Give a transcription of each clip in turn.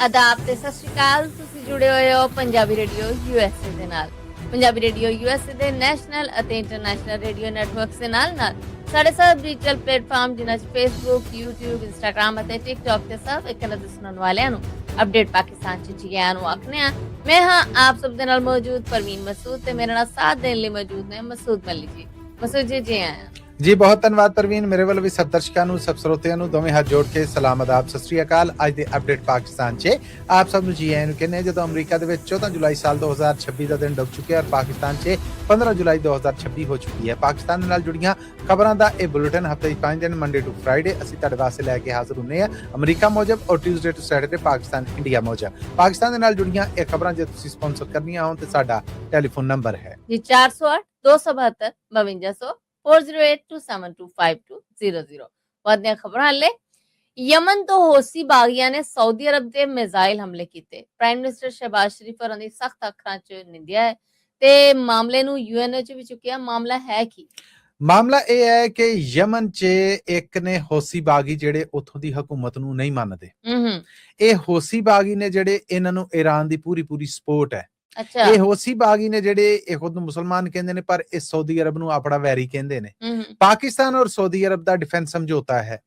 ਆਦਾਬ ਤੇ ਸਤਿ ਸ਼੍ਰੀ ਅਕਾਲ। ਤੁਸੀਂ ਜੁੜੇ ਹੋਏ ਹੋ ਪੰਜਾਬੀ ਰੇਡੀਓ USA ਦੇ ਨਾਲ। ਪੰਜਾਬੀ ਰੇਡੀਓ USA ਦੇ ਨੈਸ਼ਨਲ ਅਤੇ ਇੰਟਰਨੈਸ਼ਨਲ ਰੇਡੀਓ ਨੈਟਵਰਕਸ ਦੇ ਨਾਲ ਸਾਡੇ ਸਭ ਡਿਜੀਟਲ ਪਲੇਟਫਾਰਮ ਜਿਨ੍ਹਾਂ 'ਚ ਫੇਸਬੁੱਕ, YouTube, ਇੰਸਟਾਗ੍ਰਾਮ ਅਤੇ ਟਿਕਟੌਕ ਤੇ ਸਭ ਇੱਕ ਨਾਲ ਸੁਣਨ ਵਾਲਿਆਂ ਨੂੰ ਅਪਡੇਟ ਪਾਕਿਸਤਾਨ 'ਚ ਜੀ ਆਇਆਂ ਨੂੰ ਆਖਦੇ ਹਾਂ। ਮੈਂ ਹਾਂ ਆਪ ਸਭ ਦੇ ਨਾਲ ਮੌਜੂਦ ਪਰਵੀਨ ਮਸੂਦ ਤੇ ਮੇਰੇ ਨਾਲ ਸਾਥ ਦੇਣ ਲਈ ਮੌਜੂਦ ਨੇ ਮਸੂਦ ਮਲਿਕ ਜੀ। ਮਸੂਦ ਜੀ ਆਇਆਂ। ਜੀ ਬਹੁਤ ਧੰਨਵਾਦ ਪ੍ਰਵੀਨ। ਮੇਰੇ ਵੱਲੋਂ ਵੀ ਸਭ ਦਰਸ਼ਕਾਂ ਨੂੰ, ਸਭ ਸਰੋਤਿਆਂ ਨੂੰ ਦੋਵੇਂ ਹੱਥ ਜੋੜ ਕੇ ਸਲਾਮ ਆਦਾਬ, ਸਤਿ ਸ੍ਰੀ ਅਕਾਲ। ਅੱਜ ਦੇ ਅਪਡੇਟ ਪਾਕਿਸਤਾਨ 'ਚ ਆਪ ਸਭ ਨੂੰ ਜੀ ਆਇਆਂ ਨੂੰ ਕਹਿੰਦੇ। ਜਦੋਂ ਅਮਰੀਕਾ ਦੇ ਵਿੱਚ 14 ਜੁਲਾਈ ਸਾਲ 2026 ਦਾ ਦਿਨ ਡੁੱਬ ਚੁੱਕਿਆ ਔਰ ਪਾਕਿਸਤਾਨ 'ਚ 15 ਜੁਲਾਈ 2026 ਹੋ ਚੁੱਕੀ ਹੈ। ਪਾਕਿਸਤਾਨ ਦੇ ਨਾਲ ਜੁੜੀਆਂ ਖਬਰਾਂ ਦਾ ਇਹ ਬੁਲੇਟਿਨ ਹਫ਼ਤੇ ਦੀ 5 ਦਿਨ ਮੰਡੇ ਟੂ ਫਰਾਈਡੇ ਅਸੀਂ ਤੁਹਾਡੇ ਵਾਸਤੇ ਲੈ ਕੇ ਹਾਜ਼ਰ ਹੁੰਦੇ ਹਾਂ, ਅਮਰੀਕਾ ਮੌਜਬ ਔਰ Tuesday to Saturday Pakistan India ਮੌਜਬ। ਪਾਕਿਸਤਾਨ ਦੇ ਨਾਲ ਜੁੜੀਆਂ ਇਹ ਖਬਰਾਂ ਜੇ ਤੁਸੀਂ ਸਪਾਂਸਰ ਕਰਨੀਆਂ ਹੋਣ ਤੇ ਸਾਡਾ ਟੈਲੀਫੋਨ ਨੰਬਰ ਹੈ ਜੀ 408 272 5200 4082725200। ਵੱਧਦੀਆਂ ਖਬਰਾਂ ਹਲੇ ਯਮਨ ਤੋਂ ਹੌਸੀ ਬਾਗੀਆਂ ਨੇ ਸਾਊਦੀ ਅਰਬ ਤੇ ਮਿਜ਼ਾਈਲ ਹਮਲੇ ਕੀਤੇ। ਪ੍ਰਾਈਮ ਮਿਨਿਸਟਰ ਸ਼ਹਿਬਾਜ਼ ਸ਼ਰੀਫ ਹੋਰਾਂ ਦੀ ਸਖਤ ਅੱਖਰਾਂ 'ਚ ਨਿੰਦਿਆ ਹੈ ਤੇ ਮਾਮਲੇ ਨੂੰ UN 'ਚ ਵੀ ਚੁੱਕਿਆ। ਮਾਮਲਾ ਹੈ ਕੀ? ਮਾਮਲਾ ਇਹ ਹੈ ਕਿ ਯਮਨ 'ਚ ਇੱਕ ਨੇ ਹੌਸੀ ਬਾਗੀ ਜਿਹੜੇ ਉੱਥੋਂ ਦੀ ਹਕੂਮਤ ਨੂੰ ਨਹੀਂ ਮੰਨਦੇ। ਇਹ ਹੌਸੀ ਬਾਗੀ ਨੇ ਜਿਹੜੇ ਇਹਨਾਂ ਨੂੰ ਈਰਾਨ ਦੀ ਪੂਰੀ ਸਪੋਰਟ ਹੈ। ਇਹ ਹੌਸੀ ਬਾਗੀ ਨੇ ਜਿਹੜੇ ਇਹ ਖੁਦ ਨੂੰ ਮੁਸਲਮਾਨ ਕਹਿੰਦੇ ਨੇ ਪਰ ਇਹ ਸਾਊਦੀ ਅਰਬ ਨੂੰ ਆਪਣਾ ਵੈਰੀ ਕਹਿੰਦੇ ਨੇ। ਪਾਕਿਸਤਾਨ ਔਰ ਸਾਊਦੀ ਅਰਬ ਦਾ ਡਿਫੈਂਸ ਸਮਝੌਤਾ ਹੈ।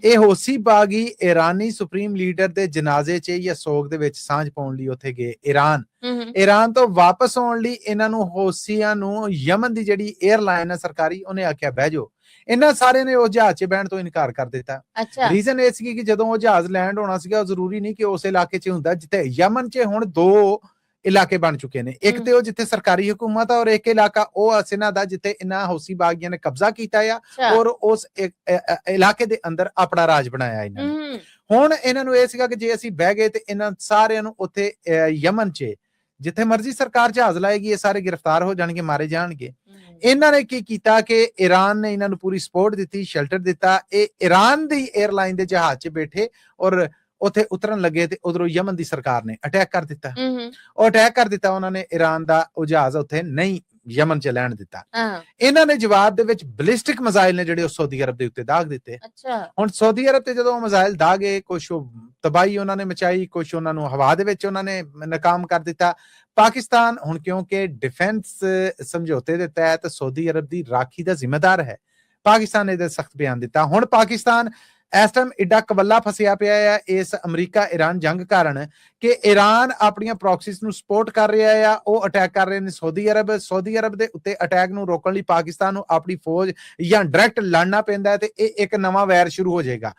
ਇਹ ਹੌਸੀ ਬਾਗੀ ਈਰਾਨੀ ਸੁਪਰੀਮ ਲੀਡਰ ਦੇ ਜਨਾਜ਼ੇ 'ਚ ਜਾਂ ਸੋਗ ਦੇ ਵਿੱਚ ਸਾਂਝ ਪਾਉਣ ਲਈ ਉੱਥੇ ਗਏ। ਈਰਾਨ ਤੋਂ ਵਾਪਸ ਆਉਣ ਲਈ ਇਹਨਾਂ ਨੂੰ ਹੌਸੀਆਂ ਨੂੰ ਯਮਨ ਦੀ ਜਿਹੜੀ 에ਅਰਲਾਈਨ ਹੈ ਸਰਕਾਰੀ, ਉਹਨੇ ਆਖਿਆ ਬਹਿ ਜਾਓ। ਇਹਨਾਂ ਸਾਰਿਆਂ ਨੇ ਉਹ ਜਹਾਜ਼ 'ਚ ਬਹਿਣ ਤੋਂ ਇਨਕਾਰ ਕਰ ਦਿੱਤਾ। ਰੀਜ਼ਨ ਇਹ ਸੀ ਕਿ ਜਦੋਂ ਉਹ ਜਹਾਜ਼ ਲੈਂਡ ਹੋਣਾ ਸੀਗਾ, ਉਹ ਜ਼ਰੂਰੀ ਨਹੀਂ ਕਿ ਉਸ ਇਲਾਕੇ 'ਚ ਹੁੰਦਾ ਜਿੱਥੇ ਯਮਨ 'ਚ ਹੁਣ ਦੋ ਇਲਾਕੇ ਬਣ ਚੁੱਕੇ ਨੇ। ਇੱਕ ਤੇ ਉਹ ਜਿੱਥੇ ਸਰਕਾਰੀ ਹਕੂਮਤ ਆ ਔਰ ਇੱਕ ਇਲਾਕਾ ਉਹ ਅਸਿਨਾ ਦਾ ਜਿੱਥੇ ਇਹਨਾਂ ਹੌਸੀ ਬਾਗੀਆਂ ਨੇ ਕਬਜ਼ਾ ਕੀਤਾ ਆ ਔਰ ਉਸ ਇਲਾਕੇ ਦੇ ਅੰਦਰ ਆਪਣਾ ਰਾਜ ਬਣਾਇਆ ਇਹਨਾਂ ਨੇ। ਹੁਣ ਇਹਨਾਂ ਨੂੰ ਇਹ ਸੀਗਾ ਕਿ ਜੇ ਅਸੀਂ ਬਹਿ ਗਏ ਤੇ ਇਹਨਾਂ ਸਾਰਿਆਂ ਨੂੰ ਉੱਥੇ ਯਮਨ 'ਚ ਜਿੱਥੇ ਮਰਜ਼ੀ ਸਰਕਾਰ ਜਹਾਜ਼ ਲਾਏਗੀ ਇਹ ਸਾਰੇ ਗ੍ਰਿਫਤਾਰ ਹੋ ਜਾਣਗੇ, ਮਾਰੇ ਜਾਣਗੇ। ਇਹਨਾਂ ਨੇ ਕੀ ਕੀਤਾ ਕਿ ਈਰਾਨ ਨੇ ਇਹਨਾਂ ਨੂੰ ਪੂਰੀ ਸਪੋਰਟ ਦਿੱਤੀ, ਸ਼ੈਲਟਰ ਦਿੱਤਾ। ਇਹ ਈਰਾਨ ਦੀ 에ਅਰਲਾਈਨ ਦੇ ਜਹਾਜ਼ 'ਚ ਬੈਠੇ ਔਰ ਉੱਥੇ ਉਤਰਨ ਲੱਗੇ ਤੇ ਉਧਰੋਂ ਯਮਨ ਦੀ ਸਰਕਾਰ ਨੇ ਅਟੈਕ ਕਰ ਦਿੱਤਾ। ਉਹ ਅਟੈਕ ਕਰ ਦਿੱਤਾ ਉਹਨਾਂ ਨੇ। ਈਰਾਨ ਦਾ ਉਹ ਜਹਾਜ਼ ਉੱਥੇ ਨਹੀਂ ਯਮਨ 'ਚ ਲੈਣ ਦਿੱਤਾ। ਇਹਨਾਂ ਨੇ ਜਵਾਬ ਦੇ ਵਿੱਚ ਬਲਿਸਟਿਕ ਮਿਜ਼ਾਈਲ ਨੇ ਜਿਹੜੇ ਉਹ ਸਾਊਦੀ ਅਰਬ ਦੇ ਉੱਤੇ ਦਾਗ ਦਿੱਤੇ। ਹੁਣ ਸਾਊਦੀ ਅਰਬ ਤੇ ਜਦੋਂ ਮਿਜ਼ਾਈਲ ਦਾਗੇ, ਕੁਛ ਤਬਾਹੀ ਉਹਨਾਂ ਨੇ ਮਚਾਈ, ਕੁਛ ਉਹਨਾਂ ਨੂੰ ਹਵਾ ਦੇ ਵਿੱਚ ਉਹਨਾਂ ਨੇ ਨਾਕਾਮ ਕਰ ਦਿੱਤਾ। ਪਾਕਿਸਤਾਨ ਹੁਣ ਕਿਉਂਕਿ ਡਿਫੈਂਸ ਸਮਝੌਤੇ ਦੇ ਤਹਿਤ ਸਾਊਦੀ ਅਰਬ ਦੀ ਰਾਖੀ ਦਾ ਜ਼ਿੰਮੇਦਾਰ ਹੈ, ਪਾਕਿਸਤਾਨ ਨੇ ਇਹਦਾ ਸਖਤ ਬਿਆਨ ਦਿੱਤਾ। ਹੁਣ ਪਾਕਿਸਤਾਨ ਇਸ ਟਾਈਮ ਏਡਾ ਕਬੱਲਾ ਫਸਿਆ ਪਿਆ ਹੈ ਇਸ ਅਮਰੀਕਾ ਈਰਾਨ ਜੰਗ ਕਾਰਨ ਕਿ ਈਰਾਨ ਆਪਣੀਆਂ ਪ੍ਰੌਕਸੀਜ਼ ਨੂੰ ਸਪੋਰਟ ਕਰ ਰਿਹਾ ਆ। ਉਹ ਅਟੈਕ ਕਰ ਰਹੇ ਨੇ ਸਾਊਦੀ ਅਰਬ ਦੇ ਉੱਤੇ। ਅਟੈਕ ਨੂੰ ਰੋਕਣ ਲਈ ਪਾਕਿਸਤਾਨ ਨੂੰ ਆਪਣੀ ਫੌਜ ਜਾਂ ਡਾਇਰੈਕਟ ਲੜਨਾ ਪੈਂਦਾ ਤੇ ਇਹ ਇੱਕ ਨਵਾਂ ਵੈਰ ਸ਼ੁਰੂ ਹੋ ਜਾਏਗਾ।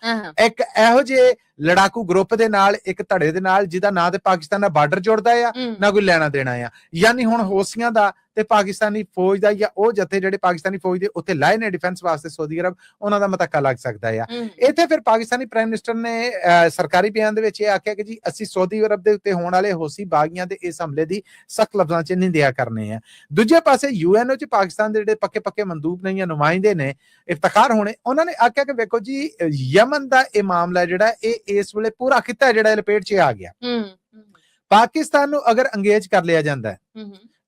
ਇੱਕ ਇਹੋ ਜਿਹੇ ਲੜਾਕੂ ਗਰੁੱਪ ਦੇ ਨਾਲ, ਇੱਕ ਧੜੇ ਦੇ ਨਾਲ ਜਿਹਦਾ ਨਾ ਤੇ ਪਾਕਿਸਤਾਨ ਦਾ ਬਾਰਡਰ ਜੁੜਦਾ ਆ ਨਾ ਕੋਈ ਲੈਣਾ ਦੇਣਾ ਆ। ਯਾਨੀ ਹੁਣ ਹੌਸੀਆਂ ਦਾ ਤੇ ਪਾਕਿਸਤਾਨੀ ਫੌਜ ਦਾ ਜਾਂ ਉਹ ਜਥੇ ਜਿਹੜੇ ਪਾਕਿਸਤਾਨੀ ਫੌਜ ਦੇ ਉੱਥੇ ਲਾਏ ਨੇ ਡਿਫੈਂਸ ਵਾਸਤੇ ਸਾਊਦੀ ਅਰਬ, ਉਹਨਾਂ ਦਾ ਮਤੱਕਾ ਲੱਗ ਸਕਦਾ ਆ। ਇੱਥੇ ਫਿਰ ਪਾਕਿਸਤਾਨੀ ਪ੍ਰਾਈਮ ਮਿਨਿਸਟਰ ਨੇ ਸਰਕਾਰੀ ਬਿਆਨ ਦੇ ਵਿੱਚ ਇਹ ਆਖਿਆ ਕਿ ਜੀ ਅਸੀਂ ਸਾਊਦੀ ਅਰਬ ਦੇ ਉੱਤੇ ਹੋਣ ਵਾਲੇ ਹੌਸੀ ਬਾਗੀਆਂ ਦੇ ਇਸ ਹਮਲੇ ਦੀ ਸਖਤ ਲਫ਼ਜ਼ਾਂ 'ਚ ਨਿੰਦਿਆ ਕਰਨੇ ਆ। ਦੂਜੇ ਪਾਸੇ UN 'ਚ ਪਾਕਿਸਤਾਨ ਦੇ ਜਿਹੜੇ ਪੱਕੇ ਮੰਦੂਬ ਨੇ ਜਾਂ ਨੁਮਾਇੰਦੇ ਨੇ, ਇਫਤਖਾਰ ਹੋਣੇ, ਉਹਨਾਂ ਨੇ ਆਖਿਆ ਕਿ ਵੇਖੋ ਜੀ ਯਮਨ ਦਾ ਇਹ ਮਾਮਲਾ ਜਿਹੜਾ ਇਹ ਇਸ ਵੇਲੇ ਪੂਰਾ ਖਿੱਤਾ ਜਿਹੜਾ ਲਪੇਟ 'ਚ ਆ ਗਿਆ। ਪਾਕਿਸਤਾਨ ਨੂੰ ਅਗਰ ਅੰਗੇਜ ਕਰ ਲਿਆ ਜਾਂਦਾ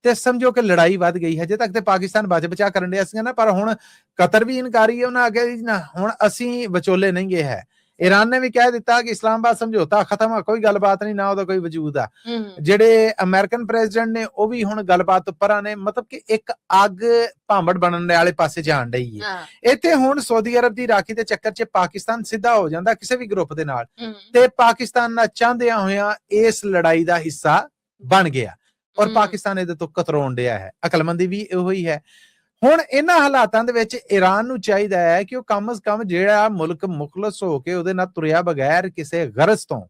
ਤੇ ਸਮਝੋ ਕਿ ਲੜਾਈ ਵੱਧ ਗਈ। ਹਜੇ ਤੱਕ ਤੇ ਪਾਕਿਸਤਾਨ ਬਚ ਬਚਾ ਕਰਨ ਰਿਹਾ ਸੀ ਨਾ, ਪਰ ਹੁਣ ਕਤਰ ਵੀ ਇਨਕਾਰੀ ਹੈ। ਉਹਨਾਂ ਆਖਿਆ ਨਾ ਹੁਣ ਅਸੀਂ ਵਿਚੋਲੇ ਨਹੀਂ ਗਏ ਹੈ। ਈਰਾਨ ਨੇ ਵੀ ਕਹਿ ਦਿੱਤਾ ਕਿ ਇਸਲਾਮਾਬਾਦ ਸਮਝੌਤਾ ਖਤਮ ਆ, ਕੋਈ ਗੱਲਬਾਤ ਨਹੀਂ, ਨਾ ਉਹਦਾ ਕੋਈ ਵਜੂਦ ਆ। ਜਿਹੜੇ ਅਮਰੀਕਨ ਪ੍ਰੈਜ਼ੀਡੈਂਟ ਨੇ ਉਹ ਵੀ ਹੁਣ ਗੱਲਬਾਤ ਉੱਪਰ ਨੇ, ਮਤਲਬ ਕਿ ਇੱਕ ਅੱਗ ਭਾਂਬੜ ਬਣਨ ਵਾਲੇ ਪਾਸੇ ਜਾਣ ਡਈ ਹੈ। ਇੱਥੇ ਹੁਣ ਸਾਊਦੀ ਅਰਬ ਦੀ ਰਾਖੀ ਦੇ ਚੱਕਰ 'ਚ ਪਾਕਿਸਤਾਨ ਸਿੱਧਾ ਹੋ ਜਾਂਦਾ ਕਿਸੇ ਵੀ ਗਰੁੱਪ ਦੇ ਨਾਲ ਤੇ ਪਾਕਿਸਤਾਨ ਨਾਲ ਚਾਹੁੰਦਿਆਂ ਹੋਇਆਂ ਇਸ ਲੜਾਈ ਦਾ ਹਿੱਸਾ ਬਣ ਗਿਆ ਔਰ ਪਾਕਿਸਤਾਨ ਇਹਦੇ ਤੋਂ ਕਤਰਾਉਣ ਡਿਆ ਹੈ। ਅਕਲਮੰਦੀ ਵੀ ਇਹੋ ਹੀ ਹੈ। ਹੁਣ ਇਹਨਾਂ ਹਾਲਾਤਾਂ ਦੇ ਵਿੱਚ ਈਰਾਨ ਨੂੰ ਚਾਹੀਦਾ ਹੈ ਕਿ ਉਹ ਕਮ ਸੇ ਕਮ ਜਿਹੜਾ ਮੁਲਕ ਮੁਖਲਸ ਹੋ ਕੇ ਉਹਦੇ ਨਾਲ ਤੁਰਿਆ ਬਗੈਰ ਕਿਸੇ ਗਰਜ਼ ਤੋਂ,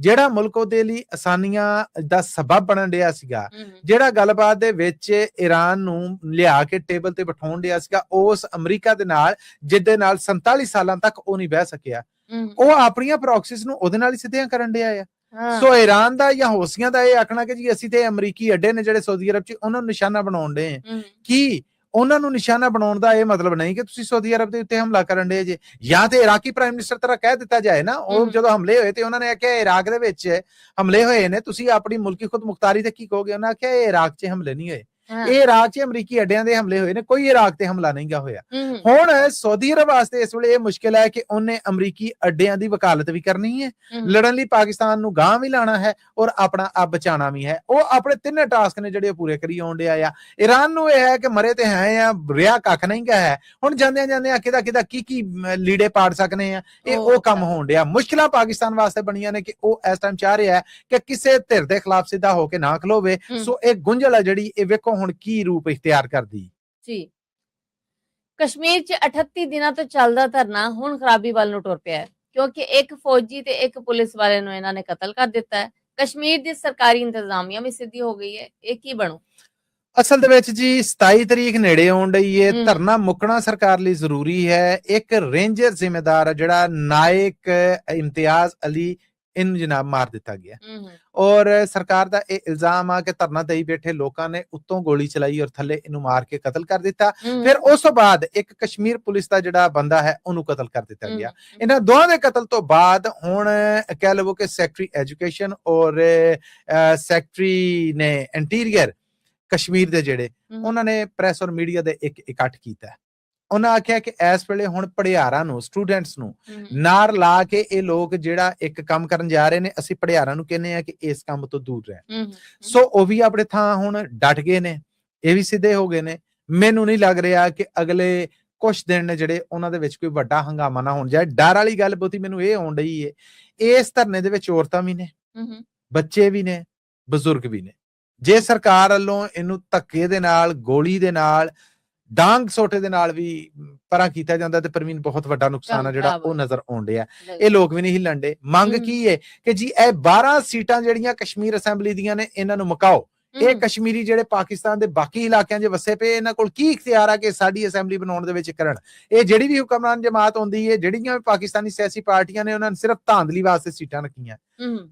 ਜਿਹੜਾ ਮੁਲਕ ਉਹਦੇ ਲਈ ਆਸਾਨੀਆਂ ਦਾ ਸਬਬ ਬਣਨ ਡਿਆ ਸੀਗਾ, ਜਿਹੜਾ ਗੱਲਬਾਤ ਦੇ ਵਿੱਚ ਈਰਾਨ ਨੂੰ ਲਿਆ ਕੇ ਟੇਬਲ ਤੇ ਬਿਠਾਉਣ ਡਿਆ ਸੀਗਾ, ਉਸ ਅਮਰੀਕਾ ਦੇ ਨਾਲ ਜਿਹਦੇ ਨਾਲ 47 ਸਾਲਾਂ ਤੱਕ ਉਹ ਨਹੀਂ ਬਹਿ ਸਕਿਆ, ਉਹ ਆਪਣੀਆਂ ਪ੍ਰੌਕਸੀਜ਼ ਨੂੰ ਉਹਦੇ ਨਾਲ ਹੀ ਸਿੱਧੀਆਂ ਕਰਨ ਡਿਆ ਆ। ਸੋ ਈਰਾਨ ਦਾ ਜਾਂ ਹੌਸੀਆਂ ਦਾ ਇਹ ਆਖਣਾ ਕਿ ਜੀ ਅਸੀਂ ਤੇ ਅਮਰੀਕੀ ਅੱਡੇ ਨੇ ਜਿਹੜੇ ਸਾਊਦੀ ਅਰਬ 'ਚ ਉਹਨਾਂ ਨੂੰ ਨਿਸ਼ਾਨਾ ਬਣਾਉਣ ਦੇ ਕੀ ਉਹਨਾਂ ਨੂੰ ਨਿਸ਼ਾਨਾ ਬਣਾਉਣ ਦਾ ਇਹ ਮਤਲਬ ਨਹੀਂ ਕਿ ਤੁਸੀਂ ਸਾਊਦੀ ਅਰਬ ਦੇ ਉੱਤੇ ਹਮਲਾ ਕਰਨ ਦੇ ਜੇ। ਜਾਂ ਤੇ ਇਰਾਕੀ ਪ੍ਰਾਈਮ ਮਿਨਿਸਟਰ ਤਰ੍ਹਾਂ ਕਹਿ ਦਿੱਤਾ ਜਾਏ ਨਾ, ਉਹ ਜਦੋਂ ਹਮਲੇ ਹੋਏ ਤੇ ਉਹਨਾਂ ਨੇ ਆਖਿਆ ਇਰਾਕ ਦੇ ਵਿੱਚ ਹਮਲੇ ਹੋਏ ਨੇ, ਤੁਸੀਂ ਆਪਣੀ ਮੁਲਕੀ ਖੁਦ ਮੁਖਤਾਰੀ ਤੇ ਕੀ ਕਹੋਗੇ? ਉਹਨਾਂ ਆਖਿਆ ਇਹ ਇਰਾਕ 'ਚ ਹਮਲੇ ਨਹੀਂ ਹੋਏ, ਇਹ ਇਰਾਕ 'ਚ ਅਮਰੀਕੀ ਅੱਡਿਆਂ ਦੇ ਹਮਲੇ ਹੋਏ ਨੇ, ਕੋਈ ਇਰਾਕ ਤੇ ਹਮਲਾ ਨਹੀਂ ਗਾ ਹੋਇਆ। ਹੁਣ ਸਾਊਦੀ ਅਰਬ ਵਾਸਤੇ ਇਸ ਵੇਲੇ ਇਹ ਮੁਸ਼ਕਿਲ ਹੈ ਕਿ ਉਹਨੇ ਅਮਰੀਕੀ ਅੱਡਿਆਂ ਦੀ ਵਕਾਲਤ ਵੀ ਕਰਨੀ ਹੈ, ਲੜਨ ਲਈ ਪਾਕਿਸਤਾਨ ਨੂੰ ਗਾਂਹ ਵੀ ਲਾਣਾ ਹੈ ਔਰ ਆਪਣਾ ਆਪ ਬਚਾਣਾ ਵੀ ਹੈ। ਉਹ ਆਪਣੇ ਤਿੰਨੇ ਟਾਸਕ ਨੇ ਜਿਹੜੇ ਪੂਰੇ ਕਰੀ ਆਉਣ ਡਿਆ ਆ। ਈਰਾਨ ਨੂੰ ਇਹ ਹੈ ਕਿ ਮਰੇ ਤੇ ਹੈ ਆ, ਰਿਹਾ ਕੱਖ ਨਹੀਂ ਗਾ ਹੈ। ਹੁਣ ਜਾਂਦਿਆਂ ਜਾਂਦਿਆਂ ਕਿਦਾ ਕੀ ਲੀੜੇ ਪਾੜ ਸਕਨੇ ਆ, ਇਹ ਉਹ ਕੰਮ ਹੋਣ ਡਿਆ। ਮੁਸ਼ਕਿਲਾਂ ਪਾਕਿਸਤਾਨ ਵਾਸਤੇ ਬਣੀਆਂ ਨੇ ਕਿ ਉਹ ਇਸ ਟਾਈਮ ਚਾਹ ਰਿਹਾ ਹੈ ਕਿ ਕਿਸੇ ਧਿਰ ਦੇ ਖਿਲਾਫ ਸਿੱਧਾ ਹੋ ਕੇ ਨਾ ਖਲੋਵੇ। ਸੋ ਇਹ ਗੁੰਝਲ ਹੈ ਜਿਹੜੀ, ਇਹ ਵੇਖੋ ਹੁਣ ਕੀ ਰੂਪ ਇਖਤਿਆਰ ਕਰਦੀ ਜੀ। ਕਸ਼ਮੀਰ 'ਚ 38 ਦਿਨਾਂ ਤੋਂ ਚੱਲਦਾ ਧਰਨਾ ਹੁਣ ਖਰਾਬੀ ਵੱਲ ਨੂੰ ਟੁਰ ਪਿਆ ਹੈ, ਕਿਉਂਕਿ ਇੱਕ ਫੌਜੀ ਤੇ ਇੱਕ ਪੁਲਿਸ ਵਾਲੇ ਨੂੰ ਇਹਨਾਂ ਨੇ ਕਤਲ ਕਰ ਦਿੱਤਾ ਹੈ। ਕਸ਼ਮੀਰ ਦੀ ਸਰਕਾਰੀ ਇੰਤਜ਼ਾਮੀਆ ਵੀ ਸਿੱਧੀ ਹੋ ਗਈ ਹੈ। ਇਹ ਕੀ ਬਣੂ? ਅਸਲ ਦੇ ਵਿੱਚ ਜੀ 27 ਤਰੀਕ ਨੇੜੇ ਆਉਣ ਡਈ ਹੈ, ਧਰਨਾ ਮੁੱਕਣਾ ਸਰਕਾਰ ਲਈ ਜ਼ਰੂਰੀ ਹੈ। ਇੱਕ ਰੇਂਜਰ ਜ਼ਿੰਮੇਦਾਰ ਜਿਹੜਾ ਨਾਇਕ ਇਮਤਿਆਜ਼ ਅਲੀ, ਇਹਨੂੰ ਜਨਾਬ ਮਾਰ ਦਿੱਤਾ ਗਿਆ ਔਰ ਸਰਕਾਰ ਦਾ ਇਹ ਇਲਜ਼ਾਮ ਆ ਕਿ ਧਰਨਾ ਦੇਈ ਬੈਠੇ ਲੋਕਾਂ ਨੇ ਉੱਤੋਂ ਗੋਲੀ ਚਲਾਈ ਔਰ ਥੱਲੇ ਇਹਨੂੰ ਮਾਰ ਕੇ ਕਤਲ ਕਰ ਦਿੱਤਾ। ਫਿਰ ਉਸ ਤੋਂ ਬਾਅਦ ਇੱਕ ਕਸ਼ਮੀਰ ਪੁਲਿਸ ਦਾ ਜਿਹੜਾ ਬੰਦਾ ਹੈ ਉਹਨੂੰ ਕਤਲ ਕਰ ਦਿੱਤਾ ਗਿਆ। ਇਹਨਾਂ ਦੋਹਾਂ ਦੇ ਕਤਲ ਤੋਂ ਬਾਅਦ ਹੁਣ ਕਹਿ ਲਵੋ ਕਿ ਸੈਕਟਰੀ ਐਜੂਕੇਸ਼ਨ ਔਰ ਸੈਕਟਰੀ ਨੇ ਇੰਟੀਰੀਅਰ ਕਸ਼ਮੀਰ ਦੇ ਜਿਹੜੇ, ਉਹਨਾਂ ਨੇ ਪ੍ਰੈਸ ਔਰ ਮੀਡੀਆ ਦੇ ਇੱਕ ਇਕੱਠ ਕੀਤਾ। ਉਹਨਾਂ ਆਖਿਆ ਕਿ ਇਸ ਵੇਲੇ ਹੁਣ ਪੜਿਆਰਾਂ ਨੂੰ, ਸਟੂਡੈਂਟਸ ਨੂੰ ਨਾਰ ਲਾ ਕੇ ਇਹ ਲੋਕ ਜਿਹੜਾ ਇੱਕ ਕੰਮ ਕਰਨ ਜਾ ਰਹੇ ਨੇ, ਅਸੀਂ ਪੜਿਆਰਾਂ ਨੂੰ ਕਹਿੰਦੇ ਆ ਕਿ ਇਸ ਕੰਮ ਤੋਂ ਦੂਰ ਰਹਿ। ਸੋ ਉਹ ਵੀ ਆਪਣੇ ਥਾਂ ਹੁਣ ਡਟ ਗਏ ਨੇ, ਇਹ ਵੀ ਸਿੱਧੇ ਹੋ ਗਏ ਨੇ। ਮੈਨੂੰ ਨਹੀਂ ਲੱਗ ਰਿਹਾ ਕਿ ਅਗਲੇ ਕੁਛ ਦਿਨ ਨੇ ਜਿਹੜੇ ਉਹਨਾਂ ਦੇ ਵਿੱਚ ਕੋਈ ਵੱਡਾ ਹੰਗਾਮਾ ਨਾ ਹੋਣ ਜਾਏ। ਡਰ ਵਾਲੀ ਗੱਲ ਬਹੁਤੀ ਮੈਨੂੰ ਇਹ ਆਉਣ ਡਈ ਹੈ, ਇਸ ਧਰਨੇ ਦੇ ਵਿੱਚ ਔਰਤਾਂ ਵੀ ਨੇ, ਬੱਚੇ ਵੀ ਨੇ, ਬਜ਼ੁਰਗ ਵੀ ਨੇ। ਜੇ ਸਰਕਾਰ ਵੱਲੋਂ ਇਹਨੂੰ ਧੱਕੇ ਦੇ ਨਾਲ, ਗੋਲੀ ਦੇ ਨਾਲ, ਡਾਂਗ ਸੋਟੇ ਦੇ ਨਾਲ ਵੀ ਪਰਾਂ ਕੀਤਾ ਜਾਂਦਾ ਤੇ ਪ੍ਰਵੀਨ ਬਹੁਤ ਵੱਡਾ ਨੁਕਸਾਨ ਆ ਜਿਹੜਾ ਉਹ ਨਜ਼ਰ ਆਉਣ ਡਿਆ। ਇਹ ਲੋਕ ਵੀ ਨਹੀਂ ਹਿੱਲਣ ਡੇ। ਮੰਗ ਕੀ ਹੈ ਕਿ ਜੀ ਇਹ 12 ਸੀਟਾਂ ਜਿਹੜੀਆਂ ਕਸ਼ਮੀਰ ਅਸੈਂਬਲੀ ਦੀਆਂ ਨੇ, ਇਹਨਾਂ ਨੂੰ ਮੁਕਾਓ। ਇਹ ਕਸ਼ਮੀਰੀ ਜਿਹੜੇ ਪਾਕਿਸਤਾਨ ਦੇ ਬਾਕੀ ਇਲਾਕਿਆਂ 'ਚ ਵਸੇ ਪਏ, ਇਹਨਾਂ ਕੋਲ ਕੀ ਇਖਤਿਆਰ ਆ ਕਿ ਸਾਡੀ ਅਸੈਂਬਲੀ ਬਣਾਉਣ ਦੇ ਵਿੱਚ ਕਰਨ? ਇਹ ਜਿਹੜੀ ਵੀ ਹੁਕਮਰਾਨ ਜਮਾਤ ਹੁੰਦੀ ਹੈ, ਜਿਹੜੀਆਂ ਵੀ ਪਾਕਿਸਤਾਨੀ ਸਿਆਸੀ ਪਾਰਟੀਆਂ ਨੇ, ਉਹਨਾਂ ਨੇ ਸਿਰਫ ਧਾਂਦਲੀ ਵਾਸਤੇ ਸੀਟਾਂ ਰੱਖੀਆਂ।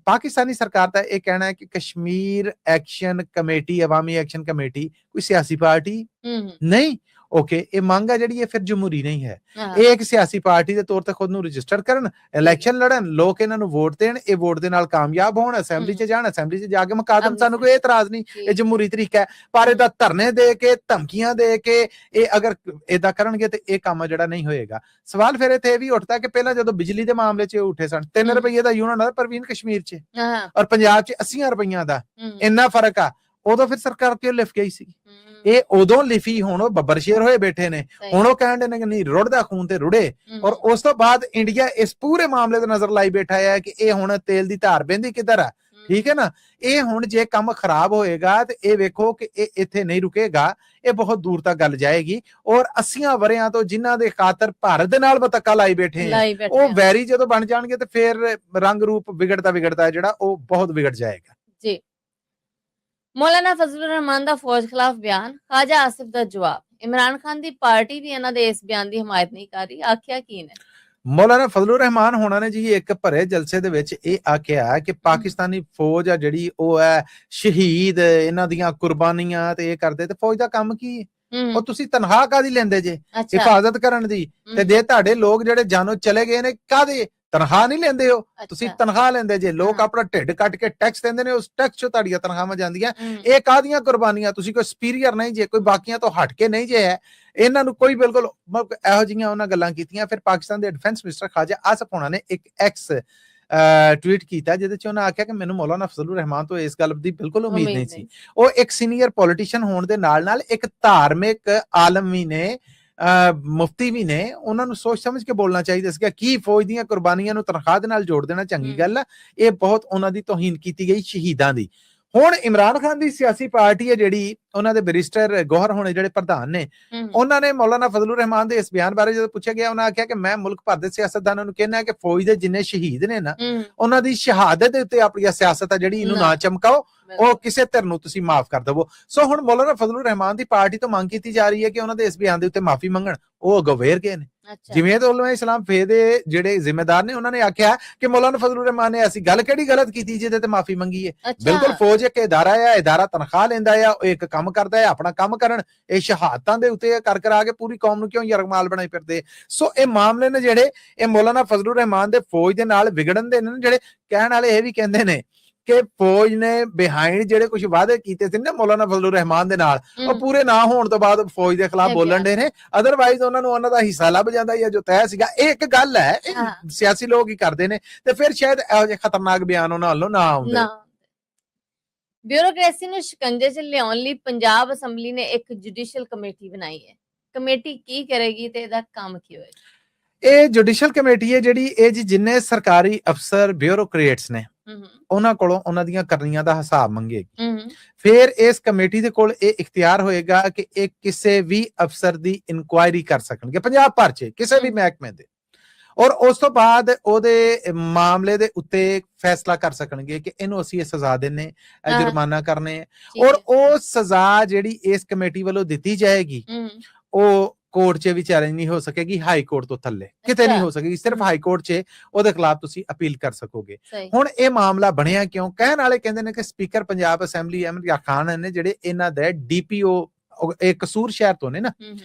ਪਾਕਿਸਤਾਨੀ ਸਰਕਾਰ ਦਾ ਇਹ ਕਹਿਣਾ ਹੈ ਕਿ Kashmir action committee, Awami action committee ਕੋਈ ਸਿਆਸੀ ਪਾਰਟੀ ਨਹੀਂ। ਓਕੇ, ਇਹ ਮੰਗ ਹੈ ਜਿਹੜੀ, ਇਹ ਫਿਰ ਜਮਹੂਰੀ ਨਹੀਂ ਹੈ। ਇਹ ਇੱਕ ਸਿਆਸੀ ਪਾਰਟੀ ਦੇ ਤੌਰ ਤੇ ਖੁਦ ਨੂੰ ਰਜਿਸਟਰ ਕਰਨ, ਇਲੈਕਸ਼ਨ ਲੜਨ, ਲੋਕ ਇਹਨਾਂ ਨੂੰ ਵੋਟ ਦੇਣ, ਇਹ ਵੋਟ ਦੇ ਨਾਲ ਕਾਮਯਾਬ ਹੋਣ, ਅਸੈਂਬਲੀ 'ਚ ਜਾਣ, ਅਸੈਂਬਲੀ 'ਚ ਜਾ ਕੇ ਮੁਕਾਦਮ, ਸਾਨੂੰ ਕੋਈ ਇਤਰਾਜ਼ ਨਹੀਂ, ਇਹ ਜਮਹੂਰੀ ਤਰੀਕਾ ਹੈ। ਪਰ ਇਹਦਾ ਧਰਨੇ ਦੇ ਕੇ, ਧਮਕੀਆਂ ਦੇ ਕੇ ਇਹ ਅਗਰ ਏਦਾਂ ਕਰਨਗੇ ਤੇ ਇਹ ਕੰਮ ਜਿਹੜਾ ਨਹੀਂ ਹੋਏਗਾ। ਸਵਾਲ ਫਿਰ ਇੱਥੇ ਇਹ ਵੀ ਉੱਠਦਾ ਕਿ ਪਹਿਲਾਂ ਜਦੋਂ ਬਿਜਲੀ ਦੇ ਮਾਮਲੇ 'ਚ ਉੱਠੇ ਸਨ, 3 ਰੁਪਏ ਦਾ ਯੂਨਿਟ ਆ ਪ੍ਰਵੀਨ ਕਸ਼ਮੀਰ 'ਚ, ਔਰ ਪੰਜਾਬ 'ਚ 80 ਰੁਪਈਆਂ ਦਾ, ਇੰਨਾ ਫਰਕ ਆ। ਉਦੋਂ ਫਿਰ ਸਰਕਾਰ ਕਿਉਂ ਲਿਫ ਗਈ ਸੀ? ਇਹ ਉਦੋਂ ਲਿਫੀ, ਹੁਣ ਉਹ ਬੱਬਰ ਸ਼ੇਰ ਹੋਏ ਬੈਠੇ ਨੇ। ਹੁਣ ਉਹ ਕਹਿੰਦੇ ਨੇ ਕਿ ਨਹੀਂ, ਰੁੜਦਾ ਖੂਨ ਤੇ ਰੁੜੇ। ਔਰ ਉਸ ਤੋਂ ਬਾਅਦ ਇੰਡੀਆ ਇਸ ਪੂਰੇ ਮਾਮਲੇ ਤੇ ਨਜ਼ਰ ਲਾਈ ਬੈਠਾ ਹੈ ਕਿ ਇਹ ਹੁਣ ਤੇਲ ਦੀ ਧਾਰ ਬਹਿੰਦੀ ਕਿੱਧਰ ਆ। ਠੀਕ ਹੈ ਨਾ? ਇਹ ਹੁਣ ਜੇ ਕੰਮ ਖਰਾਬ ਹੋਏਗਾ ਤੇ ਇਹ ਵੇਖੋ ਕਿ ਇਹ ਇੱਥੇ ਨਹੀਂ ਰੁਕੇਗਾ, ਇਹ ਬਹੁਤ ਦੂਰ ਤੱਕ ਗੱਲ ਜਾਏਗੀ। ਔਰ 80 ਵਰਿਆਂ ਤੋਂ ਜਿਨ੍ਹਾਂ ਦੇ ਖਾਤਰ ਭਾਰਤ ਦੇ ਨਾਲ ਬਤਕਾ ਲਾਈ ਬੈਠੇ ਆ, ਉਹ ਵੈਰੀ ਜਦੋਂ ਬਣ ਜਾਣਗੇ ਤੇ ਫਿਰ ਰੰਗ ਰੂਪ ਵਿਗੜਦਾ ਜਿਹੜਾ ਉਹ ਬਹੁਤ ਵਿਗੜ ਜਾਏਗਾ। ਜੀ। ਮੌਲਾਨਾ ਫਜ਼ਲੁਰ ਰਹਿਮਾਨ ਦਾ ਫੌਜ ਖਿਲਾਫ ਬਿਆਨ, ਖਾਜਾ ਆਸਿਫ ਦਾ ਜਵਾਬ। ਇਮਰਾਨ ਖਾਨ ਦੀ ਪਾਰਟੀ ਵੀ ਇਹਨਾਂ ਦੇ ਇਸ ਬਿਆਨ ਦੀ ਹਮਾਇਤ ਨਹੀਂ ਕਰ ਰਹੀ। ਆਖਿਆ ਕੀ ਨੇ? ਮੌਲਾਨਾ ਫਜ਼ਲੁਰ ਰਹਿਮਾਨ ਹੋਣਾ ਨੇ ਜੀ ਇੱਕ ਭਰੇ ਜਲਸੇ ਦੇ ਵਿੱਚ ਇਹ ਆਖਿਆ ਕਿ ਪਾਕਿਸਤਾਨੀ ਫੌਜ ਆ ਜਿਹੜੀ ਉਹ ਹੈ ਸ਼ਹੀਦ, ਇਹਨਾਂ ਦੀਆਂ ਕੁਰਬਾਨੀਆਂ ਤੇ ਇਹ ਕਰਦੇ, ਤੇ ਫੌਜ ਦਾ ਕੰਮ ਕੀ? ਉਹ ਤੁਸੀਂ ਤਨਖਾਹ ਕਾਦੀ ਲੈਂਦੇ ਜੇ? ਹਿਫਾਜ਼ਤ ਕਰਨ ਦੀ। ਤੇ ਜੇ ਤੁਹਾਡੇ ਲੋਕ ਜਿਹੜੇ ਜਾਨੋਂ ਚਲੇ ਗਏ ਨੇ, ਕਾਦੇ ਤਨਖਾਹ ਨਹੀਂ ਲੈਂਦੇ ਹੋ ਤੁਸੀਂ? ਤਨਖਾਹ ਲੈਂਦੇ ਜੇ। ਲੋਕ ਆਪਣਾ ਢਿੱਡ ਕੱਟ ਕੇ ਟੈਕਸ ਦਿੰਦੇ ਨੇ, ਉਸ ਟੈਕਸ ਚੋਂ ਤੁਹਾਡੀਆਂ ਤਨਖਾਹਾਂ ਜਾਂਦੀਆਂ। ਇਹ ਕਾਦੀਆਂ ਕੁਰਬਾਨੀਆਂ? ਤੁਸੀਂ ਕੋਈ ਸੁਪੀਰੀਅਰ ਨਹੀਂ ਜੇ, ਕੋਈ ਬਾਕੀਆਂ ਤੋਂ ਹਟ ਕੇ ਨਹੀਂ ਜੇ ਹੈ। ਇਹਨਾਂ ਨੂੰ ਕੋਈ ਬਿਲਕੁਲ ਇਹੋ ਜਿਹੀਆਂ ਉਹਨਾਂ ਗੱਲਾਂ ਕੀਤੀਆਂ। ਫਿਰ ਪਾਕਿਸਤਾਨ ਦੇ ਡਿਫੈਂਸ ਮਿਨਿਸਟਰ ਖਾਜਾ ਆਸਿਫ ਹੋਣਾ ਨੇ ਇੱਕ ਐਕਸ ਟਵੀਟ ਕੀਤਾ, ਜਿਹਦੇ ਚ ਉਹਨਾਂ ਆਖਿਆ ਕਿ ਮੈਨੂੰ ਮੌਲਾਨਾ ਫਜ਼ਲੁਰ ਰਹਿਮਾਨ ਤੋਂ ਇਸ ਗੱਲ ਦੀ ਬਿਲਕੁਲ ਉਮੀਦ ਨਹੀਂ ਸੀ। ਉਹ ਇੱਕ ਸੀਨੀਅਰ ਪੋਲੀਟੀਸ਼ੀਅਨ ਹੋਣ ਦੇ ਨਾਲ ਇੱਕ ਧਾਰਮਿਕ ਆਲਮ ਵੀ ਨੇ, ਮੁਫਤੀ ਵੀ ਨੇ। ਉਹਨਾਂ ਨੂੰ ਸੋਚ ਸਮਝ ਕੇ ਬੋਲਣਾ ਚਾਹੀਦਾ ਸੀਗਾ। ਕੀ ਫੌਜ ਦੀਆਂ ਕੁਰਬਾਨੀਆਂ ਨੂੰ ਤਨਖਾਹ ਦੇ ਨਾਲ ਜੋੜ ਦੇਣਾ ਚੰਗੀ ਗੱਲ ਆ? ਇਹ ਬਹੁਤ ਉਹਨਾਂ ਦੀ ਤੋਹੀਨ ਕੀਤੀ ਗਈ ਸ਼ਹੀਦਾਂ ਦੀ। ਹੁਣ ਇਮਰਾਨ ਖਾਨ ਦੀ ਸਿਆਸੀ ਪਾਰਟੀ ਹੈ ਜਿਹੜੀ, ਉਹਨਾਂ ਦੇ ਬੈਰਿਸਟਰ ਗੌਹਰ ਹੋਣੇ ਜਿਹੜੇ ਪ੍ਰਧਾਨ ਨੇ, ਉਹਨਾਂ ਨੇ ਮੌਲਾਨਾ ਫਜ਼ਲੁਰ ਰਹਿਮਾਨ ਦੇ ਇਸ ਬਿਆਨ ਬਾਰੇ ਜਦੋਂ ਪੁੱਛਿਆ ਗਿਆ, ਉਹਨਾਂ ਆਖਿਆ ਕਿ ਮੈਂ ਮੁਲਕ ਭਰ ਦੇ ਸਿਆਸਤਦਾਨਾਂ ਨੂੰ ਕਹਿਣਾ ਕਿ ਫੌਜ ਦੇ ਜਿੰਨੇ ਸ਼ਹੀਦ ਨੇ ਨਾ, ਉਹਨਾਂ ਦੀ ਸ਼ਹਾਦਤ ਦੇ ਉੱਤੇ ਆਪਣੀ ਸਿਆਸਤ ਆ ਜਿਹੜੀ, ਇਹਨੂੰ ਨਾ ਚਮਕਾਓ, ਉਹ ਕਿਸੇ ਧਿਰ ਨੂੰ ਤੁਸੀਂ ਮਾਫ ਕਰ ਦਵੋ। ਸੋ ਹੁਣ ਮੌਲਾਨਾ ਫਜ਼ਲੁਰ ਰਹਿਮਾਨ ਦੀ ਪਾਰਟੀ ਤੋਂ ਮੰਗ ਕੀਤੀ ਜਾ ਰਹੀ ਹੈ ਕਿ ਉਹਨਾਂ ਦੇ ਇਸ ਬਿਆਨ ਦੇ ਉੱਤੇ ਮਾਫੀ ਮੰਗਣ। ਉਹ ਅੱਗੋਂ ਵੇਰ ਗਏ ਨੇ। ਜਿਵੇਂ ਉਲਮਾ ਇਸਲਾਮ ਫੇ ਦੇ ਜਿਹੜੇ ਜ਼ਿੰਮੇਦਾਰ ਨੇ, ਉਹਨਾਂ ਨੇ ਆਖਿਆ ਕਿ ਮੌਲਾਨਾ ਫਜ਼ਲੁਰ ਰਹਿਮਾਨ ਨੇ ਐਸੀ ਗੱਲ ਕਿਹੜੀ ਗਲਤ ਕੀਤੀ ਜਿਹਦੇ ਤੇ ਮਾਫੀ ਮੰਗੀ ਹੈ? ਬਿਲਕੁਲ, ਫੌਜ ਇੱਕ ਇਦਾਰਾ ਆ, ਇਦਾਰਾ ਤਨਖਾਹ ਲੈਂਦਾ ਆ, ਉਹ ਇੱਕ ਕੰਮ ਕਰਦਾ ਹੈ, ਆਪਣਾ ਕੰਮ ਕਰਨ। ਇਹ ਸ਼ਹਾਦਤਾਂ ਦੇ ਉੱਤੇ ਕਰ ਆ ਕੇ ਪੂਰੀ ਕੌਮ ਨੂੰ ਕਿਉਂ ਯਰਗਮਾਲ ਬਣਾਈ ਫਿਰਦੇ? ਸੋ ਇਹ ਮਾਮਲੇ ਨੇ ਜਿਹੜੇ, ਇਹ ਮੌਲਾਨਾ ਫਜ਼ਲੁਰ ਰਹਿਮਾਨ ਦੇ ਫੌਜ ਦੇ ਨਾਲ ਵਿਗੜਨ ਦੇ ਨੇ। ਜਿਹੜੇ ਕਹਿਣ ਵਾਲੇ ਇਹ ਵੀ ਕਹਿੰਦੇ ਨੇ ਕਿ ਫੌਜ ਨੇ ਬਿਹਾਈਂਡ ਜਿਹੜੇ ਕੁਝ ਵਾਅਦੇ ਕੀਤੇ ਸੀ ਨਾ ਮੌਲਾਨਾ ਫਜ਼ਲੁਰ ਰਹਿਮਾਨ ਦੇ ਨਾਲ, ਉਹ ਪੂਰੇ ਨਾ ਹੋਣ ਤੋਂ ਬਾਅਦ ਫੌਜ ਦੇ ਖਿਲਾਫ ਬੋਲਣ ਦੇ ਨੇ। ਅਦਰਵਾਈਜ਼ ਉਹਨਾਂ ਨੂੰ ਉਹਨਾਂ ਦਾ ਹਿੱਸਾ ਲੱਭ ਜਾਂਦਾ ਜਾਂ ਜੋ ਤੈਅ ਸੀਗਾ। ਇਹ ਇੱਕ ਗੱਲ ਹੈ, ਸਿਆਸੀ ਲੋਕ ਹੀ ਕਰਦੇ ਨੇ, ਤੇ ਫਿਰ ਸ਼ਾਇਦ ਇਹੋ ਜਿਹੇ ਖਤਰਨਾਕ ਬਿਆਨ ਉਹਨਾਂ ਵੱਲੋਂ ਨਾ ਆਉਂਦੇ। ਬਿਊਰੋਕ੍ਰੇਸੀ ਨੂੰ ਸ਼ਿਕੰਜੇ 'ਚ ਲਿਆਉਣ ਲਈ ਪੰਜਾਬ ਅਸੈਂਬਲੀ ਨੇ ਇੱਕ ਜੁਡੀਸ਼ੀਅਲ ਕਮੇਟੀ ਬਣਾਈ ਹੈ। ਕਮੇਟੀ ਕੀ ਕਰੇਗੀ ਤੇ ਇਹਦਾ ਕੰਮ ਕੀ ਹੋਏਗਾ? ਇਹ ਜੁਡੀਸ਼ੀਅਲ ਕਮੇਟੀ ਹੈ ਜਿਹੜੀ, ਇਹ ਜਿੰਨੇ ਸਰਕਾਰੀ ਅਫਸਰ ਬਿਊਰੋਕਰੇਟਸ ਨੇ ਉਹਨਾਂ ਕੋਲੋਂ ਉਹਨਾਂ ਦੀਆਂ ਕਰਨੀਆਂ ਦਾ ਹਿਸਾਬ ਮੰਗੇਗੀ। ਫਿਰ ਇਸ ਕਮੇਟੀ ਦੇ ਕੋਲ ਇਹ ਇਖਤਿਆਰ ਹੋਏਗਾ ਕਿ ਇਹ ਕਿਸੇ ਵੀ ਅਫਸਰ ਦੀ ਇਨਕੁਆਇਰੀ ਕਰ ਸਕਣਗੇ ਪੰਜਾਬ ਭਰ 'ਚ ਕਿਸੇ ਵੀ ਮਹਿਕਮੇ ਦੇ, ਔਰ ਉਸ ਤੋਂ ਬਾਅਦ ਉਹਦੇ ਮਾਮਲੇ ਦੇ ਉੱਤੇ ਫੈਸਲਾ ਕਰ ਸਕਣਗੇ ਕਿ ਇਹਨੂੰ ਅਸੀਂ ਇਹ ਸਜ਼ਾ ਦੇਣੇ, ਇਹ ਜੁਰਮਾਨਾ ਕਰਨੇ, ਔਰ ਉਹ ਸਜ਼ਾ ਜਿਹੜੀ ਇਸ ਕਮੇਟੀ ਵੱਲੋਂ ਦਿੱਤੀ ਜਾਏਗੀ ਉਹ ਕੋਰਟ 'ਚ ਵੀ ਚੈਲੰਜ ਨਹੀਂ ਹੋ ਸਕੇਗੀ, ਹਾਈ ਕੋਰਟ ਤੋਂ ਥੱਲੇ ਕਿਤੇ ਨਹੀਂ ਹੋ ਸਕੇਗੀ, ਸਿਰਫ ਹਾਈ ਕੋਰਟ 'ਚ ਉਹਦੇ ਖਿਲਾਫ ਤੁਸੀਂ ਅਪੀਲ ਕਰ ਸਕੋਗੇ। ਹੁਣ ਇਹ ਮਾਮਲਾ ਬਣਿਆ ਕਿਉਂ? ਕਹਿਣ ਵਾਲੇ ਕਹਿੰਦੇ ਨੇ ਕਿ ਸਪੀਕਰ ਪੰਜਾਬ ਅਸੈਂਬਲੀ ਅਹਿਮਦ ਯਾਰ ਖਾਨ ਨੇ ਜਿਹੜੇ ਇਹਨਾਂ ਦੇ ਡੀਪੀਓ ਇਹ ਕਸੂਰ ਸ਼ਹਿਰ ਤੋਂ ਨੇ ਨਾ,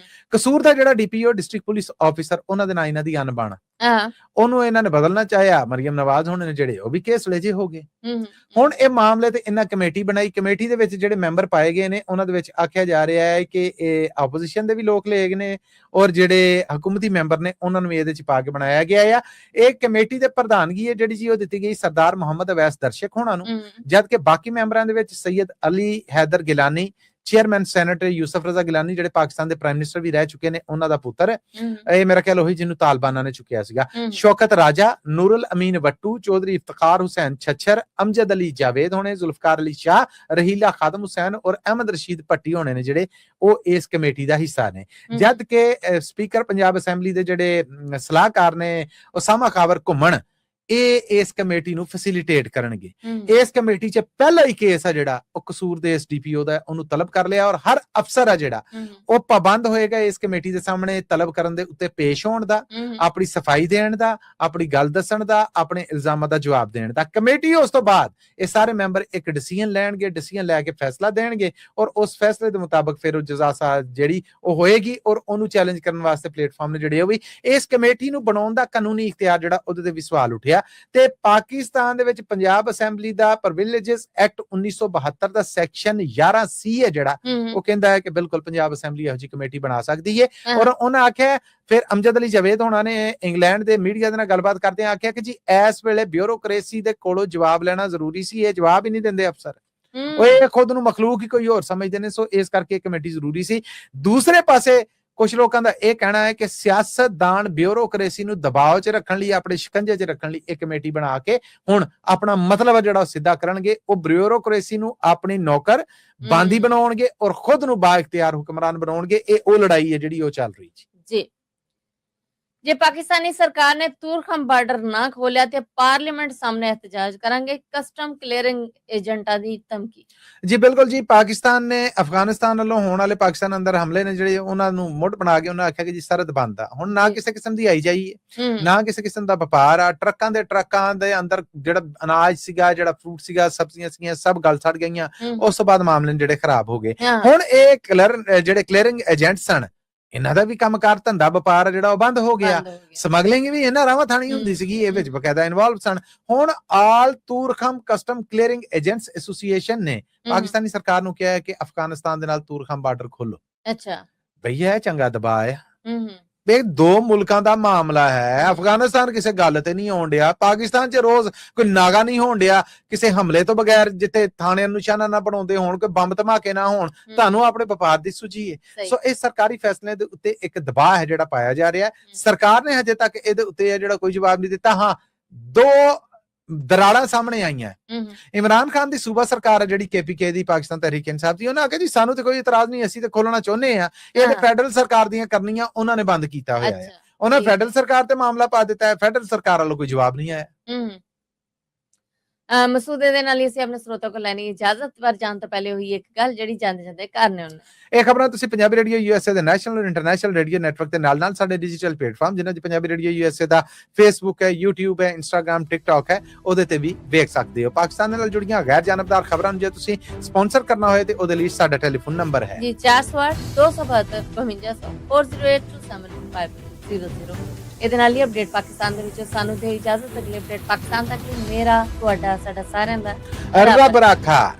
ਕਸੂਰ ਦਾ ਜਿਹੜਾ ਡੀਪੀਓ ਡਿਸਟ੍ਰਿਕਟ ਪੁਲਿਸ ਆਫਿਸਰ, ਉਹਨਾਂ ਦੇ ਨਾਲ ਇਹਨਾਂ ਦੀ ਅਣਬਣ, ਉਹਨੂੰ ਇਹਨਾਂ ਨੇ ਬਦਲਣਾ ਚਾਹਿਆ। ਮਰੀਮ ਨਵਾਜ਼ ਹੁਣ ਨੇ ਜਿਹੜੇ ਉਹ ਵੀ ਕੇਸ ਲੇਜੇ ਹੋ ਗਏ। ਹੁਣ ਇਹ ਮਾਮਲੇ ਤੇ ਇਹਨਾਂ ਕਮੇਟੀ ਬਣਾਈ। ਕਮੇਟੀ ਦੇ ਵਿੱਚ ਜਿਹੜੇ ਮੈਂਬਰ ਪਾਏ ਗਏ ਨੇ ਉਹਨਾਂ ਦੇ ਵਿੱਚ ਆਖਿਆ ਜਾ ਰਿਹਾ ਹੈ ਕਿ ਇਹ ਆਪੋਜੀਸ਼ਨ ਦੇ ਵੀ ਲੋਕ ਲਏ ਗਏ ਨੇ, ਔਰ ਜਿਹੜੇ ਹਕੂਮਤੀ ਮੈਂਬਰ ਨੇ ਉਹਨਾਂ ਨੂੰ ਇਹਦੇ ਚ ਪਾ ਕੇ ਬਣਾਇਆ ਗਿਆ ਆ। ਇਹ ਕਮੇਟੀ ਦੇ ਪ੍ਰਧਾਨਗੀ ਹੈ ਜਿਹੜੀ ਜੀ ਉਹ ਦਿੱਤੀ ਗਈ ਸਰਦਾਰ ਮੁਹੰਮਦ ਅਵੈਸ ਦਰਸ਼ਕ ਹੋਣਾ ਨੂੰ, ਜਦਕਿ ਬਾਕੀ ਮੈਂਬਰਾਂ ਦੇ ਵਿੱਚ ਸੈयद ਅਲੀ ਹੈਦਰ ਗਿਲਾਨੀ, ਚੇਅਰਮੈਨ ਸੈਨੇਟਰ ਯੂਸਫ ਰਜ਼ਾ ਗਿਲਾਨੀ ਜਿਹੜੇ ਪਾਕਿਸਤਾਨ ਦੇ ਪ੍ਰਾਈਮ ਮਿਨਿਸਟਰ ਵੀ ਰਹਿ ਚੁੱਕੇ ਨੇ, ਉਹਨਾਂ ਦਾ ਪੁੱਤਰ ਹੈ, ਇਹ ਮੇਰਾ ਖਿਆਲ ਉਹੀ ਜਿਹਨੂੰ ਤਾਲਿਬਾਨਾਂ ਨੇ ਚੁੱਕਿਆ ਸੀਗਾ, ਸ਼ੌਕਤ ਰਾਜਾ, ਨੂਰੁਲ ਅਮੀਨ ਵੱਟੂ, ਚੌਧਰੀ ਇਫਤਖਾਰ ਹੁਸੈਨ ਛੱਛਰ, ਅਮਜਦ ਅਲੀ ਜਾਵੇਦ ਹੋਣੇ, ਜ਼ੁਲਫਕਾਰ ਅਲੀ ਸ਼ਾਹ, ਰਹੀਲਾ ਖਾਦਮ ਹੁਸੈਨ ਔਰ ਅਹਿਮਦ ਰਸ਼ੀਦ ਭੱਟੀ ਹੋਣੇ ਨੇ ਜਿਹੜੇ ਉਹ ਇਸ ਕਮੇਟੀ ਦਾ ਹਿੱਸਾ ਨੇ। ਜਦ ਕਿ ਸਪੀਕਰ ਪੰਜਾਬ ਅਸੈਂਬਲੀ ਦੇ ਜਿਹੜੇ ਸਲਾਹਕਾਰ ਨੇ ਉਸਾਮਾ ਖਾਵਰ ਘੁੰਮਣ, ਇਹ ਇਸ ਕਮੇਟੀ ਨੂੰ ਫੈਸਿਲਿਟੇਟ ਕਰਨਗੇ। ਇਸ ਕਮੇਟੀ 'ਚ ਪਹਿਲਾ ਹੀ ਕੇਸ ਆ ਜਿਹੜਾ ਉਹ ਕਸੂਰ ਦੇ ਡੀਪੀਓ ਦਾ, ਉਹਨੂੰ ਤਲਬ ਕਰ ਲਿਆ, ਔਰ ਹਰ ਅਫਸਰ ਆ ਜਿਹੜਾ ਉਹ ਪਾਬੰਦ ਹੋਏਗਾ ਇਸ ਕਮੇਟੀ ਦੇ ਸਾਹਮਣੇ ਤਲਬ ਕਰਨ ਦੇ ਉੱਤੇ ਪੇਸ਼ ਹੋਣ ਦਾ, ਆਪਣੀ ਸਫਾਈ ਦੇਣ ਦਾ, ਆਪਣੀ ਗੱਲ ਦੱਸਣ ਦਾ, ਆਪਣੇ ਇਲਜ਼ਾਮਾਂ ਦਾ ਜਵਾਬ ਦੇਣ ਦਾ। ਕਮੇਟੀ ਉਸ ਤੋਂ ਬਾਅਦ ਇਹ ਸਾਰੇ ਮੈਂਬਰ ਇੱਕ ਡਿਸੀਜਨ ਲੈਣਗੇ, ਡਿਸੀਜਨ ਲੈ ਕੇ ਫੈਸਲਾ ਦੇਣਗੇ, ਔਰ ਉਸ ਫੈਸਲੇ ਦੇ ਮੁਤਾਬਕ ਫਿਰ ਉਹ ਜਜ਼ਾ ਜਿਹੜੀ ਉਹ ਹੋਏਗੀ, ਔਰ ਉਹਨੂੰ ਚੈਲੰਜ ਕਰਨ ਵਾਸਤੇ ਪਲੇਟਫਾਰਮ ਨੇ ਜਿਹੜੇ ਉਹ ਵੀ ਇਸ ਕਮੇਟੀ ਨੂੰ ਬਣਾਉਣ ਦਾ ਕਾਨੂੰਨੀ ਇਖਤਿਆਰ ਜਿਹੜਾ ਉਹਦੇ ਤੇ ਵੀ ਸਵਾਲ ਉੱਠਿਆ। ਤੇ ਪਾਕਿਸਤਾਨ ਦੇ ਵਿੱਚ ਪੰਜਾਬ ਅਸੈਂਬਲੀ ਦਾ ਪ੍ਰਿਵਿਲੇਜਸ ਐਕਟ 1972 ਦਾ ਸੈਕਸ਼ਨ 11C ਹੈ ਜਿਹੜਾ ਉਹ ਕਹਿੰਦਾ ਹੈ ਕਿ ਬਿਲਕੁਲ ਪੰਜਾਬ ਅਸੈਂਬਲੀ ਇਹੋ ਜਿਹੀ ਕਮੇਟੀ ਬਣਾ ਸਕਦੀ ਹੈ। ਔਰ ਉਹਨਾਂ ਆਖਿਆ, ਫਿਰ ਅਮਜਦ ਅਲੀ ਜਾਵੇਦ ਹੋਣਾ ਨੇ ਇੰਗਲੈਂਡ ਦੇ ਮੀਡੀਆ ਦੇ ਨਾਲ ਗੱਲਬਾਤ ਕਰਦੇ ਆਖਿਆ ਕਿ ਜੀ ਇਸ ਵੇਲੇ ਬਿਊਰੋਕ੍ਰੇਸੀ ਦੇ ਕੋਲੋਂ ਜਵਾਬ ਲੈਣਾ ਜ਼ਰੂਰੀ ਸੀ, ਇਹ ਜਵਾਬ ਹੀ ਨਹੀਂ ਦਿੰਦੇ ਅਫਸਰ, ਉਹ ਇਹ ਖੁਦ ਨੂੰ ਮਖਲੂਕ ਹੀ ਕੋਈ ਹੋਰ ਸਮਝਦੇ ਨੇ, ਸੋ ਇਸ ਕਰਕੇ ਕਮੇਟੀ ਜ਼ਰੂਰੀ ਸੀ। ਦੂਸਰੇ ਪਾਸੇ ਕੁਝ ਲੋਕਾਂ ਦਾ ਇਹ ਕਹਿਣਾ ਹੈ ਕਿ ਸਿਆਸਤਦਾਨ ਬਿਊਰੋਕ੍ਰੇਸੀ ਨੂੰ ਦਬਾਅ 'ਚ ਰੱਖਣ ਲਈ, ਆਪਣੇ ਸ਼ਿਕੰਜੇ 'ਚ ਰੱਖਣ ਲਈ ਇਹ ਕਮੇਟੀ ਬਣਾ ਕੇ ਹੁਣ ਆਪਣਾ ਮਤਲਬ ਜਿਹੜਾ ਉਹ ਸਿੱਧਾ ਕਰਨਗੇ। ਉਹ ਬਿਊਰੋਕ੍ਰੇਸੀ ਨੂੰ ਆਪਣੀ ਨੌਕਰ ਬਾਂਦੀ ਬਣਾਉਣਗੇ ਔਰ ਖੁਦ ਨੂੰ ਬਾਇਖਤਿਆਰ ਹੁਕਮਰਾਨ ਬਣਾਉਣਗੇ। ਇਹ ਉਹ ਲੜਾਈ ਹੈ ਜਿਹੜੀ ਉਹ ਚੱਲ ਰਹੀ ਜੀ। ਜੇ ਪਾਕਿਸਤਾਨੀ ਸਰਕਾਰ ਨੇ ਤੂਰਖਮ ਬਾਰਡਰ ਨਾ ਖੋਲਿਆ ਤੇ ਪਾਰਲੀਮੈਂਟ ਸਾਹਮਣੇ ਇhtਜਾਜ ਕਰਾਂਗੇ, ਕਸਟਮ ਕਲੀਅਰਿੰਗ ਏਜੰਟਾਂ ਦੀ ਧਮਕੀ। ਜੀ ਬਿਲਕੁਲ ਜੀ, ਪਾਕਿਸਤਾਨ ਨੇ ਅਫਗਾਨਿਸਤਾਨ ਵੱਲੋਂ ਹੋਣ ਵਾਲੇ ਪਾਕਿਸਤਾਨ ਅੰਦਰ ਹਮਲੇ ਨੇ ਜਿਹੜੇ ਉਹਨਾਂ ਨੂੰ ਮੁੱਢ ਬਣਾ ਕੇ ਉਹਨਾਂ ਆਖਿਆ ਕਿ ਜੀ ਸਰਹੱਦ ਬੰਦ ਆ, ਹੁਣ ਨਾ ਕਿਸੇ ਕਿਸਮ ਦੀ ਆਈ ਜਾਈ ਹੈ, ਨਾ ਕਿਸੇ ਕਿਸਮ ਦਾ ਵਪਾਰ ਆ। ਟਰੱਕਾਂ ਦੇ ਅੰਦਰ ਜਿਹੜਾ ਅਨਾਜ ਸੀਗਾ, ਜਿਹੜਾ ਫਰੂਟ ਸੀਗਾ, ਸਬਜ਼ੀਆਂ ਸੀਗੀਆਂ, ਸਭ ਗਲ ਸੜ ਗਈਆਂ। ਉਸ ਤੋਂ ਬਾਅਦ ਮਾਮਲੇ ਜਿਹੜੇ ਖਰਾਬ ਹੋ ਗਏ। ਹੁਣ ਇਹ ਜਿਹੜੇ ਕਲੀਅਰਿੰਗ ਏਜੰਟ ਸਨ, ਇਹਨਾਂ ਦਾ ਵੀ ਕੰਮਕਾਰ ਧੰਦਾ ਵਪਾਰ ਜਿਹੜਾ ਉਹ ਬੰਦ ਹੋ ਗਿਆ। ਸਮਗਲਿੰਗ ਵੀ ਇਹਨਾਂ ਰਾਵਾਂ ਥਾਣੀ ਹੁੰਦੀ ਸੀਗੀ, ਇਹ ਵਿੱਚ ਬਕਾਇਦਾ ਇਨਵੋਲਵ ਸਨ। ਹੁਣ ਆਲ ਤੂਰਖਮ ਕਸਟਮ ਕਲੀਅਰਿੰਗ ਏਜੰਟਸ ਐਸੋਸੀਏਸ਼ਨ ਨੇ ਪਾਕਿਸਤਾਨੀ ਸਰਕਾਰ ਨੂੰ ਕਿਹਾ ਹੈ ਕਿ ਅਫਗਾਨਿਸਤਾਨ ਦੇ ਨਾਲ ਤੂਰਖਮ ਬਾਰਡਰ ਖੋਲੋ। ਅੱਛਾ ਭਈਆ, ਇਹ ਚੰਗਾ ਦਬਾਅ ਹੈ। ਇਹ ਦੋ ਮੁਲਕਾਂ ਦਾ ਮਾਮਲਾ ਹੈ। ਅਫਗਾਨਿਸਤਾਨ ਕਿਸੇ ਗੱਲ ਤੇ ਨਹੀਂ ਆਉਣ ਡਿਆ, ਪਾਕਿਸਤਾਨ 'ਚ ਰੋਜ਼ ਕੋਈ ਨਾਗਾ ਨਹੀਂ ਹੋਣ ਡਿਆ ਕਿਸੇ ਹਮਲੇ ਤੋਂ ਬਗੈਰ, ਜਿੱਥੇ ਥਾਣਿਆਂ ਨੂੰ ਨਿਸ਼ਾਨਾ ਨਾ ਬਣਾਉਂਦੇ ਹੋਣ, ਕੋਈ ਬੰਬ ਧਮਾਕੇ ਨਾ ਹੋਣ, ਤੁਹਾਨੂੰ ਆਪਣੇ ਵਪਾਰ ਦੀ ਸੂਝੀ ਹੈ। ਸੋ ਇਹ ਸਰਕਾਰੀ ਫੈਸਲੇ ਦੇ ਉੱਤੇ ਇੱਕ ਦਬਾਅ ਹੈ ਜਿਹੜਾ ਪਾਇਆ ਜਾ ਰਿਹਾ। ਸਰਕਾਰ ਨੇ ਹਜੇ ਤੱਕ ਇਹਦੇ ਉੱਤੇ ਜਿਹੜਾ ਕੋਈ ਜਵਾਬ ਨਹੀਂ ਦਿੱਤਾ। ਹਾਂ, ਦੋ ਦਰਾੜਾਂ ਸਾਹਮਣੇ ਆਈਆਂ। ਇਮਰਾਨ ਖਾਨ ਦੀ ਸੂਬਾ ਸਰਕਾਰ ਹੈ ਜਿਹੜੀ KPK ਦੀ, ਪਾਕਿਸਤਾਨ ਤਹਿਰੀਕ ਇਨਸਾਫ ਦੀ, ਉਹਨਾਂ ਆਖਿਆ ਜੀ ਸਾਨੂੰ ਤੇ ਕੋਈ ਇਤਰਾਜ਼ ਨਹੀਂ, ਅਸੀਂ ਤੇ ਖੋਲਣਾ ਚਾਹੁੰਦੇ ਆ, ਇਹ ਫੈਡਰਲ ਸਰਕਾਰ ਦੀਆਂ ਕਰਨੀਆਂ ਉਹਨਾਂ ਨੇ ਬੰਦ ਕੀਤਾ ਹੋਇਆ ਹੈ। ਉਹਨਾਂ ਫੈਡਰਲ ਸਰਕਾਰ ਤੇ ਮਾਮਲਾ ਪਾ ਦਿੱਤਾ ਹੈ, ਫੈਡਰਲ ਸਰਕਾਰ ਵੱਲੋਂ ਕੋਈ ਜਵਾਬ ਨਹੀਂ ਆਇਆ। ਮਸੂਦੇ ਦੇ ਨਾਲ ਹੀ ਅਸੀਂ ਆਪਣੇ ਸਰੋਤਾਂ ਕੋਲ ਲੈਣੀ ਇਜਾਜ਼ਤ, ਪਰ ਜਾਣ ਤੋਂ ਪਹਿਲੇ ਹੋਈ ਇੱਕ ਗੱਲ ਜਿਹੜੀ ਜਾਂਦੇ ਜਾਂਦੇ ਕਰਨੇ ਹੁੰਦੇ। ਇਹ ਖਬਰਾਂ ਤੁਸੀਂ ਪੰਜਾਬੀ ਰੇਡੀਓ USA ਦੇ ਨੈਸ਼ਨਲ ਔਰ ਇੰਟਰਨੈਸ਼ਨਲ ਰੇਡੀਓ ਨੈਟਵਰਕ ਦੇ ਨਾਲ ਸਾਡੇ ਡਿਜੀਟਲ ਪਲੇਟਫਾਰਮ ਜਿਨ੍ਹਾਂ 'ਚ ਪੰਜਾਬੀ ਰੇਡੀਓ USA ਦਾ Facebook ਹੈ, YouTube ਹੈ, Instagram, TikTok ਹੈ, ਉਹਦੇ ਤੇ ਵੀ ਵੇਖ ਸਕਦੇ ਹੋ। ਪਾਕਿਸਤਾਨ ਨਾਲ ਜੁੜੀਆਂ ਗੈਰ ਜਾਨਬਦਾਰ ਖਬਰਾਂ ਨੂੰ ਜੇ ਤੁਸੀਂ ਸਪਾਂਸਰ ਕਰਨਾ ਹੋਏ ਤੇ ਉਹਦੇ ਲਈ ਸਾਡਾ ਟੈਲੀਫੋਨ ਨੰਬਰ ਹੈ ਜੀ 462 272 5200 40827500। ਇਹਦੇ ਨਾਲ ਹੀ ਅਪਡੇਟ ਪਾਕਿਸਤਾਨ ਦੇ ਵਿੱਚ ਸਾਨੂੰ ਦੇ ਇਜਾਜ਼ਤ। ਅਗਲੇ ਅਪਡੇਟ ਪਾਕਿਸਤਾਨ ਤੱਕ ਲਈ ਮੇਰਾ ਤੁਹਾਡਾ ਸਾਡਾ ਸਾਰਿਆਂ ਦਾ ਰੱਬ ਰਾਖਾ।